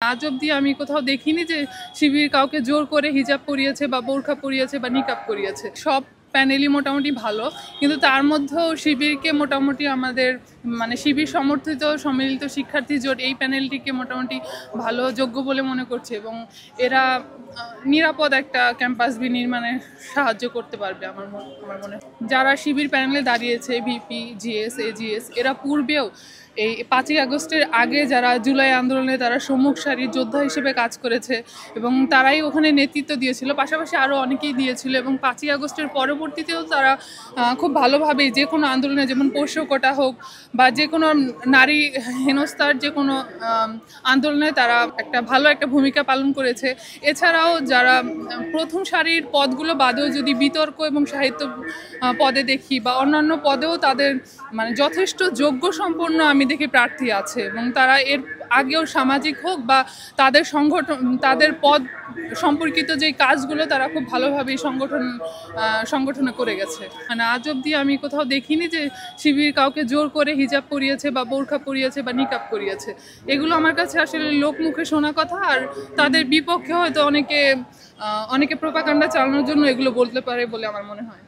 আজ অব্দি আমি কোথাও দেখিনি যে শিবির কাউকে জোর করে হিজাব পরিয়েছে বা বোরখা পরিয়েছে বা নিকাব পরিয়েছে। সব প্যানেলই মোটামুটি ভালো, কিন্তু তার মধ্যেও শিবিরকে মোটামুটি আমাদের মানে শিবির সমর্থিত সম্মিলিত শিক্ষার্থী জোট এই প্যানেলটিকে মোটামুটি ভালো যোগ্য বলে মনে করছে এবং এরা নিরাপদ একটা ক্যাম্পাস বিনির্মাণে সাহায্য করতে পারবে আমার মনে হয়। যারা শিবির প্যানেলে দাঁড়িয়েছে ভিপি, জিএস, এজিএস, এরা পূর্বেও এই 5ই আগস্টের আগে যারা জুলাই আন্দোলনে তারা সম্মুখ সারির যোদ্ধা হিসেবে কাজ করেছে এবং তারাই ওখানে নেতৃত্ব দিয়েছিল, পাশাপাশি আরও অনেকেই দিয়েছিল এবং 5ই আগস্টের পরবর্তীতেও তারা খুব ভালোভাবে যে কোনো আন্দোলনে, যেমন পোষ্য কোটা হোক বা যে কোনো নারী হেনস্থার যে কোনো আন্দোলনে তারা ভালো একটা ভূমিকা পালন করেছে। এছাড়াও যারা প্রথম সারির পদগুলো বাদেও যদি বিতর্ক এবং সাহিত্য পদে দেখি বা অন্যান্য পদেও তাদের মানে যথেষ্ট যোগ্য সম্পন্ন আমি দেখি প্রার্থী আছে এবং তারা এর আগেও সামাজিক হোক বা তাদের সংগঠন, তাদের পদ সম্পর্কিত যে কাজগুলো তারা খুব ভালোভাবে সংগঠনে করে গেছে। মানে আজ অব্দি আমি কোথাও দেখিনি যে শিবির কাউকে জোর করে হিজাব পরিয়েছে বা বোরখা পরিয়েছে বা নিকাব পরিয়েছে। এগুলো আমার কাছে আসলে লোকমুখে শোনা কথা, আর তাদের বিপক্ষে হয়তো অনেকে প্রোপাগান্ডা চালানোর জন্য এগুলো বলতে পারে বলে আমার মনে হয়।